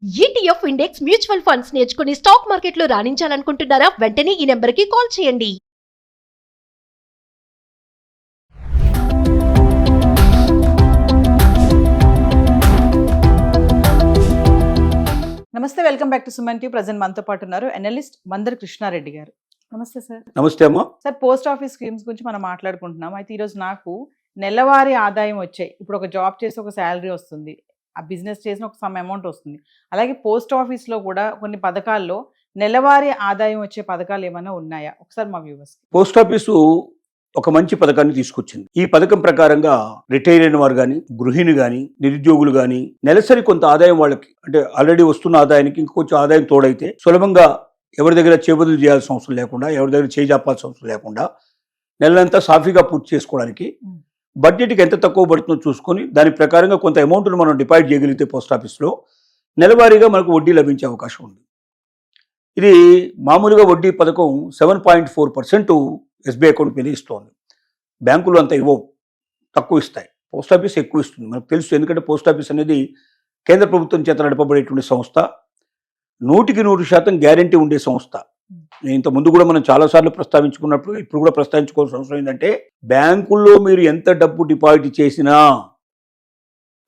ETF index mutual funds నేర్చుకుని stock మార్కెట్లో రాణించాలనుకుంటున్నారా? వెంటనే ఈ నెంబర్కి కాల్ చేయండి. నమస్తే, welcome back to Suman TV. Present మనతో పాటు ఉన్నారు అనలిస్ట్ మందర్ కృష్ణారెడ్డి గారు. నమస్తే సార్. నమస్తే అమ్మా. సార్, పోస్ట్ ఆఫీస్ స్కీమ్స్ గురించి మనం మాట్లాడుకుంటున్నాం. అయితే ఈరోజు నాకు నెలవారీ ఆదాయం వచ్చాయి. ఇప్పుడు ఒక జాబ్ చేసి ఒక శాలరీ వస్తుంది, ఆ బిజినెస్ చేసిన ఒక సమ్ అమౌంట్ వస్తుంది. అలాగే పోస్ట్ ఆఫీస్లో కూడా కొన్ని పథకాల్లో నెలవారీ ఆదాయం వచ్చే పథకాలు ఏమైనా ఉన్నాయా? ఒకసారి మా వ్యూవర్స్. పోస్ట్ ఆఫీసు ఒక మంచి పథకాన్ని తీసుకొచ్చింది. ఈ పథకం ప్రకారంగా రిటైర్ అయిన వారు కానీ, గృహిణి కానీ, నిరుద్యోగులు కానీ నెలసరి కొంత ఆదాయం వాళ్ళకి, అంటే ఆల్రెడీ వస్తున్న ఆదాయానికి ఇంకొంచెం ఆదాయం తోడైతే సులభంగా ఎవరి దగ్గర చేబదులు చేయాల్సిన అవసరం లేకుండా, ఎవరి దగ్గర చేజాపాల్సిన అవసరం లేకుండా నెలంతా సాఫీగా పూర్తి చేసుకోవడానికి బడ్జెట్కి ఎంత తక్కువ పడుతుందో చూసుకొని దాని ప్రకారంగా కొంత అమౌంట్ను మనం డిపాజిట్ చేయగలిగితే పోస్ట్ ఆఫీస్లో నెలవారీగా మనకు వడ్డీ లభించే అవకాశం ఉంది. ఇది మామూలుగా వడ్డీ పథకం 7.4% ఎస్బీఐ అకౌంట్ మీద ఇస్తోంది. బ్యాంకులు అంత ఇవ్వవు, తక్కువ ఇస్తాయి. పోస్ట్ ఆఫీస్ ఎక్కువ ఇస్తుంది, మనకు తెలుసు. ఎందుకంటే పోస్ట్ ఆఫీస్ అనేది కేంద్ర ప్రభుత్వం చేత నడపబడేటువంటి సంస్థ, 100% గ్యారంటీ ఉండే సంస్థ. ఇంత ముందు కూడా మనం చాలాసార్లు ప్రస్తావించుకున్నప్పుడు ఇప్పుడు కూడా ప్రస్తావించుకోవాల్సిన అవసరం ఏంటంటే, బ్యాంకుల్లో మీరు ఎంత డబ్బు డిపాజిట్ చేసినా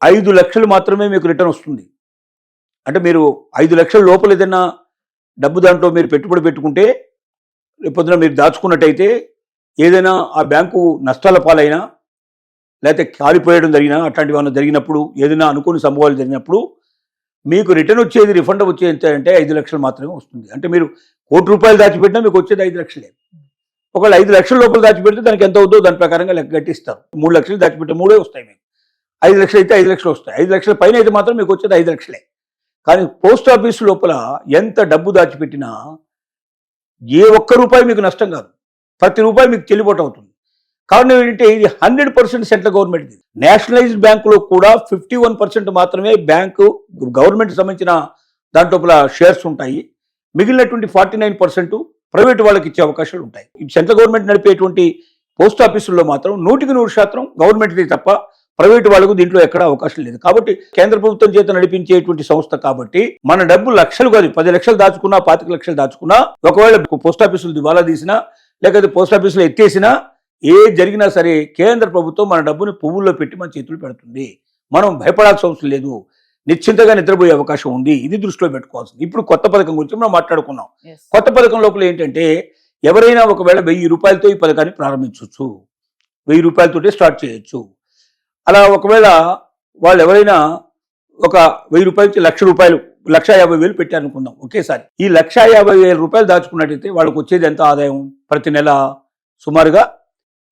5 లక్షలు మాత్రమే మీకు రిటర్న్ వస్తుంది. అంటే మీరు 5 లక్షల లోపల ఏదైనా డబ్బు దాంట్లో మీరు పెట్టుబడి పెట్టుకుంటే, రేపొద్దున మీరు దాచుకున్నట్టయితే ఏదైనా ఆ బ్యాంకు నష్టాల పాలైనా, లేకపోతే కాలిపోయడం జరిగినా, అట్లాంటివి ఏమైనా జరిగినప్పుడు, ఏదైనా అనుకోని సంభవాలు జరిగినప్పుడు మీకు రిటర్న్ వచ్చేది, రిఫండ్ వచ్చేది ఎంత అంటే 5 లక్షలు మాత్రమే వస్తుంది. అంటే మీరు ₹1,00,00,000 దాచిపెట్టినా మీకు వచ్చేది 5 లక్షలే. ఒకవేళ 5 లక్షల లోపల దాచిపెడితే దానికి ఎంత అవుతుందో దాని ప్రకారంగా లెక్క కట్టిస్తారు. 3 లక్షలు దాచిపెట్టే 3 వస్తాయి మీకు. 5 లక్షలు అయితే 5 లక్షలు వస్తాయి. 5 లక్షల పైన అయితే మాత్రం మీకు వచ్చేది 5 లక్షలే. కానీ పోస్ట్ ఆఫీస్ లోపల ఎంత డబ్బు దాచిపెట్టినా ఏ ఒక్క రూపాయి మీకు నష్టం కాదు, ప్రతి రూపాయి మీకు చెల్లుబాటు అవుతుంది. కారణం ఏంటంటే ఇది 100% సెంట్రల్ గవర్నమెంట్. నేషనలైజ్డ్ బ్యాంకులో కూడా 51% మాత్రమే బ్యాంకు గవర్నమెంట్ సంబంధించిన దాంట్లో షేర్స్ ఉంటాయి. మిగిలినటువంటి 49% ప్రైవేట్ వాళ్ళకి ఇచ్చే అవకాశాలు ఉంటాయి. సెంట్రల్ గవర్నమెంట్ నడిపేటువంటి పోస్ట్ ఆఫీసుల్లో మాత్రం 100% గవర్నమెంట్ది తప్ప ప్రైవేట్ వాళ్ళకు దీంట్లో ఎక్కడ అవకాశం లేదు. కాబట్టి కేంద్ర ప్రభుత్వం చేత నడిపించేటువంటి సంస్థ కాబట్టి మన డబ్బు లక్షలు కాదు, 10 లక్షలు దాచుకున్నా, 25 లక్షలు దాచుకున్నా, ఒకవేళ పోస్ట్ ఆఫీసులు దివాలా తీసినా, లేకపోతే పోస్ట్ ఆఫీసులో ఎత్తేసినా, ఏ జరిగినా సరే కేంద్ర ప్రభుత్వం మన డబ్బుని పువ్వుల్లో పెట్టి మన చేతులు పెడుతుంది. మనం భయపడాల్సిన అవసరం లేదు, నిశ్చింతగా నిద్రపోయే అవకాశం ఉంది. ఇది దృష్టిలో పెట్టుకోవాల్సింది. ఇప్పుడు కొత్త పథకం గురించి మనం మాట్లాడుకున్నాం. కొత్త పథకం లోపల ఏంటంటే, ఎవరైనా ఒకవేళ ₹1000 ఈ పథకాన్ని ప్రారంభించవచ్చు. ₹1000 స్టార్ట్ చేయొచ్చు. అలా ఒకవేళ వాళ్ళు ఎవరైనా ఒక ₹1000 నుంచి ₹1,00,000, ₹1,50,000 పెట్టారనుకుందాం ఒకేసారి. ఈ ₹1,50,000 దాచుకున్నట్టయితే వాళ్ళకి వచ్చేది ఎంత ఆదాయం? ప్రతి నెల సుమారుగా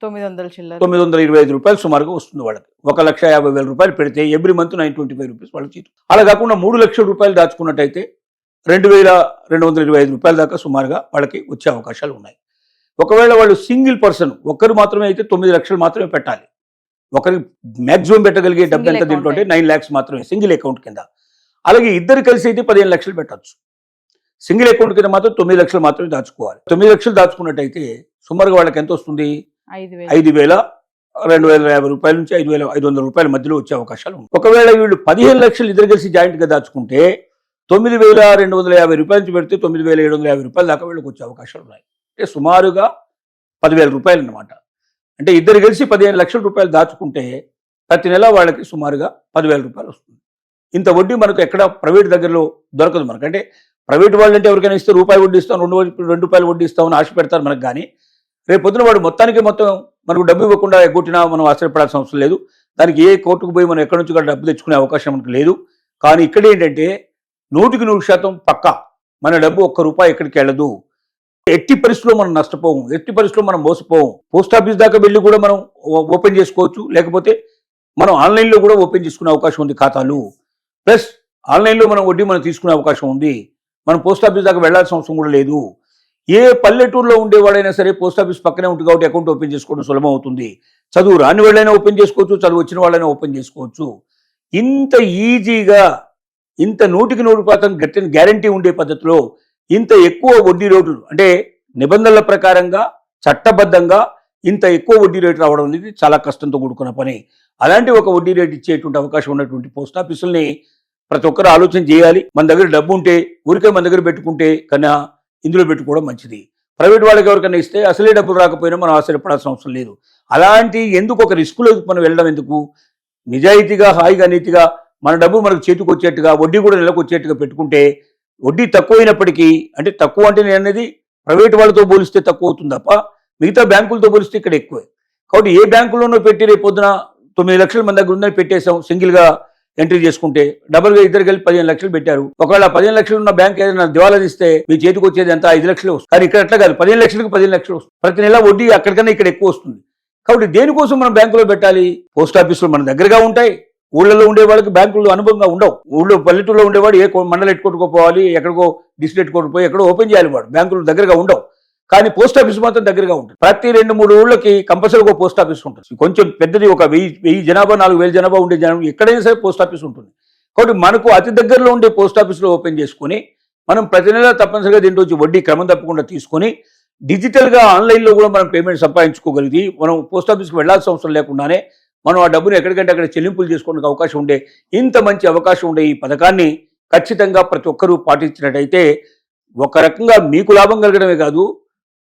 925 రూపాయలు సుమారుగా వస్తుంది వాళ్ళకి. ₹1,50,000 పెడితే ఎవ్రీ మంత్ ₹925 వాళ్ళకి చేతి. అలా కాకుండా ₹3 లక్షలు దాచుకున్నట్టయితే ₹2,225 దాకా సుమారుగా వాళ్ళకి వచ్చే అవకాశాలు ఉన్నాయి. ఒకవేళ వాళ్ళు సింగిల్ పర్సన్, ఒక్కరు మాత్రమే అయితే 9 లక్షలు మాత్రమే పెట్టాలి. ఒకరికి మ్యాక్సిమం పెట్టగలిగే డబ్బు ఎంత దీంట్లో అంటే 9 lakhs మాత్రమే సింగిల్ అకౌంట్ కింద. అలాగే ఇద్దరు కలిసి అయితే 15 లక్షలు పెట్టచ్చు. సింగిల్ అకౌంట్ కింద మాత్రం 9 లక్షలు మాత్రమే దాచుకోవాలి. 9 లక్షలు దాచుకున్నట్టయితే సుమారుగా వాళ్ళకి ఎంత వస్తుంది? 5,250 రూపాయల నుంచి 5,500 రూపాయల మధ్యలో వచ్చే అవకాశాలు ఉన్నాయి. ఒకవేళ వీళ్ళు 15 లక్షలు ఇద్దరు కలిసి జాయింట్ గా దాచుకుంటే 9,250 రూపాయల నుంచి పెడితే 9,750 దాకా వీళ్ళకి వచ్చే అవకాశాలు ఉన్నాయి. అంటే సుమారుగా 10,000 రూపాయలు అన్నమాట. అంటే ఇద్దరు కలిసి 15 లక్షల రూపాయలు దాచుకుంటే ప్రతి నెల వాళ్ళకి సుమారుగా 10,000 రూపాయలు వస్తుంది. ఇంత వడ్డీ మనకు ఎక్కడ ప్రైవేట్ దగ్గరలో దొరకదు మనకు. అంటే ప్రైవేట్ వాళ్ళు అంటే ఎవరికైనా ఇస్తే రూపాయి వడ్డీ ఇస్తాం, ₹2 వడ్డీ ఇస్తామని ఆశ పెడతారు మనకు. కానీ రేపు పొద్దున వాడు మొత్తం మనకు డబ్బు ఇవ్వకుండా ఎగ్గొట్టినా మనం ఆశ్చర్యపడాల్సిన అవసరం లేదు. దానికి ఏ కోర్టుకు పోయి మనం ఎక్కడి నుంచి కూడా డబ్బు తెచ్చుకునే అవకాశం మనకు లేదు. కానీ ఇక్కడ ఏంటంటే 100% పక్కా మన డబ్బు ₹1 ఎక్కడికి వెళ్ళదు. ఎట్టి పరిస్థితుల్లో మనం నష్టపోము, ఎట్టి పరిస్థితుల్లో మనం మోసపోము. పోస్ట్ ఆఫీస్ దాకా వెళ్ళి కూడా మనం ఓపెన్ చేసుకోవచ్చు, లేకపోతే మనం ఆన్లైన్లో కూడా ఓపెన్ చేసుకునే అవకాశం ఉంది ఖాతాలు. ప్లస్ ఆన్లైన్లో మనం వడ్డీ మనం తీసుకునే అవకాశం ఉంది. మనం పోస్ట్ ఆఫీస్ దాకా వెళ్లాల్సిన అవసరం కూడా లేదు. ఏ పల్లెటూరులో ఉండేవాడైనా సరే పోస్ట్ ఆఫీస్ పక్కనే ఉంటుంది కాబట్టి అకౌంట్ ఓపెన్ చేసుకోవడం సులభం అవుతుంది. చదువు రాని వాళ్ళైనా ఓపెన్ చేసుకోవచ్చు, చదువు వచ్చిన వాళ్ళైనా ఓపెన్ చేసుకోవచ్చు. ఇంత ఈజీగా, ఇంత 100% గ్యారంటీ ఉండే పద్ధతిలో ఇంత ఎక్కువ వడ్డీ రేట్లు, అంటే నిబంధనల ప్రకారంగా చట్టబద్ధంగా ఇంత ఎక్కువ వడ్డీ రేటు రావడం అనేది చాలా కష్టంతో కూడుకున్న పని. అలాంటి ఒక వడ్డీ రేటు ఇచ్చేటువంటి అవకాశం ఉన్నటువంటి పోస్ట్ ఆఫీసుల్ని ప్రతి ఒక్కరు ఆలోచన చేయాలి. మన దగ్గర డబ్బు ఉంటే ఊరికే మన దగ్గర పెట్టుకుంటే కన్నా ఇందులో పెట్టుకోవడం మంచిది. ప్రైవేట్ వాళ్ళకి ఎవరికైనా ఇస్తే అసలే డబ్బులు రాకపోయినా మనం ఆశ్చర్యపడాల్సిన అవసరం లేదు. అలాంటి ఎందుకు ఒక రిస్కులో మనం వెళ్ళడం ఎందుకు? నిజాయితీగా హాయిగా నీతిగా మన డబ్బు మనకు చేతికి వచ్చేట్టుగా వడ్డీ కూడా నెలకు వచ్చేట్టుగా పెట్టుకుంటే వడ్డీ తక్కువ అయినప్పటికీ, అంటే తక్కువ అంటే నేను అనేది ప్రైవేట్ వాళ్ళతో పోలిస్తే తక్కువ అవుతుంది తప్ప మిగతా బ్యాంకులతో పోలిస్తే ఇక్కడ ఎక్కువే. కాబట్టి ఏ బ్యాంకులోనో పెట్టి రేపు పొద్దున 9 లక్షలు మన దగ్గర ఉందని పెట్టేసాం, సింగిల్గా ఎంట్రీ చేసుకుంటే డబుల్గా ఇద్దరు కలిపి 15 లక్షలు పెట్టారు. ఒకవేళ 15 లక్షలు ఉన్న బ్యాంక్ ఏదైనా దివాలా తీస్తే మీ చేతికి వచ్చేది ఎంత? 5 లక్షలు వస్తుంది. కానీ ఇక్కడ అట్లా కాదు, 15 లక్షలకు 15 లక్షలు వస్తుంది. ప్రతి నెల వడ్డీ అక్కడికన్నా ఇక్కడ ఎక్కువ వస్తుంది. కాబట్టి దేనికోసం మనం బ్యాంకులో పెట్టాలి? పోస్ట్ ఆఫీసులు మన దగ్గరగా ఉంటాయి. ఊళ్ళలో ఉండే వాళ్ళకి బ్యాంకుల్లో అనుభవంగా ఉండవు. ఊళ్ళో పల్లెటూరులో ఉండేవాడు ఏ మండలం ఎట్టుకోకపోవాలి, ఎక్కడికో డిస్ట్రిక్ట్ ఎట్టుకోకపోయి ఎక్కడో ఓపెన్ చేయాలి. వాడు బ్యాంకులు దగ్గరగా ఉండవు. కానీ పోస్ట్ ఆఫీస్ మాత్రం దగ్గరగా ఉంటుంది. ప్రతి 2-3 ఊళ్ళకి కంపల్సరీగా ఒక పోస్ట్ ఆఫీస్ ఉంటుంది. కొంచెం పెద్దది, ఒక 1000 జనాభా 4000 జనాభా ఉండే జనాభా ఎక్కడైనా సరే పోస్ట్ ఆఫీస్ ఉంటుంది. కాబట్టి మనకు అతి దగ్గరలో ఉండే పోస్ట్ ఆఫీస్లో ఓపెన్ చేసుకుని మనం ప్రతి నెల తప్పనిసరిగా దీంట్లో వచ్చి వడ్డీ క్రమం తప్పకుండా తీసుకొని డిజిటల్గా ఆన్లైన్లో కూడా మనం పేమెంట్ సంపాదించుకోగలిగి మనం పోస్ట్ ఆఫీస్కి వెళ్లాల్సిన అవసరం లేకుండానే మనం ఆ డబ్బును ఎక్కడికంటే అక్కడ చెల్లింపులు చేసుకోవడానికి అవకాశం ఉండే ఇంత మంచి అవకాశం ఉండే ఈ పథకాన్ని ఖచ్చితంగా ప్రతి ఒక్కరూ పాటించినట్టయితే ఒక రకంగా మీకు లాభం కలగడమే కాదు,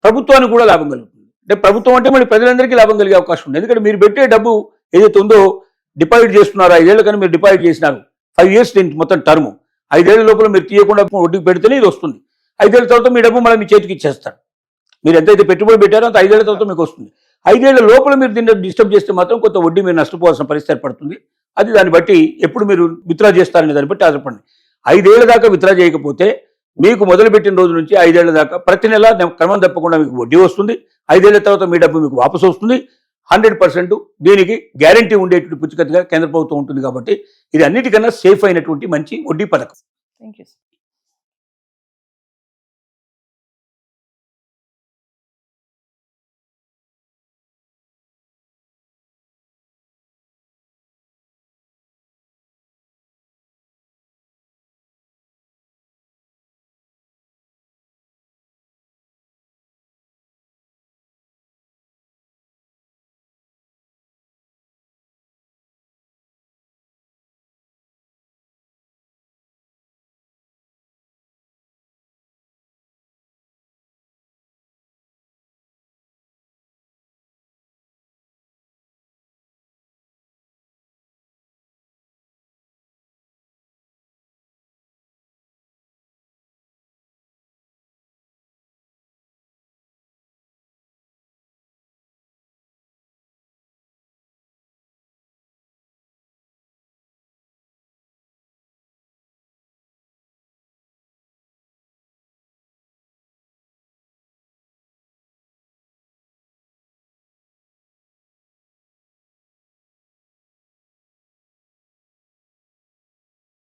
ప్రభుత్వానికి కూడా లాభం కలుగుతుంది. అంటే ప్రభుత్వం అంటే మళ్ళీ ప్రజలందరికీ లాభం కలిగే అవకాశం ఉంది. ఎందుకంటే మీరు పెట్టే డబ్బు ఏదైతే ఉందో డిపాజిట్ చేస్తున్నారో, 5 ఏళ్ళ కానీ మీరు డిపాజిట్ చేసినారు, 5 ఇయర్స్ దీనికి మొత్తం టర్మ్, 5 ఏళ్ల లోపల మీరు తీయకుండా వడ్డీకి పెడితేనే ఇది వస్తుంది. 5 ఏళ్ల తర్వాత మీ డబ్బు మళ్ళీ మీ చేతికి ఇచ్చేస్తారు. మీరు ఎంతైతే పెట్టుబడి పెట్టారో అంత 5 ఏళ్ల తర్వాత మీకు వస్తుంది. 5 ఏళ్ల లోపల మీరు దీన్ని డిస్టర్బ్ చేస్తే మాత్రం కొంత వడ్డీ మీరు నష్టపోవాల్సిన పరిస్థితి ఏర్పడుతుంది. అది దాన్ని బట్టి ఎప్పుడు మీరు విత్డ్రా చేస్తారనే దాన్ని బట్టి ఆధారపడండి. 5 ఏళ్ల దాకా విత్డ్రా చేయకపోతే మీకు మొదలుపెట్టిన రోజు నుంచి 5 ఏళ్ల దాకా ప్రతి నెల క్రమం తప్పకుండా మీకు వడ్డీ వస్తుంది. 5 ఏళ్ల తర్వాత మీ డబ్బు మీకు వాపసు వస్తుంది. 100% దీనికి గ్యారంటీ ఉండేటువంటి పుచ్చికత్తుగా కేంద్ర ప్రభుత్వం ఉంటుంది. కాబట్టి ఇది అన్నిటికన్నా సేఫ్ అయినటువంటి మంచి వడ్డీ పథకం. Thank you.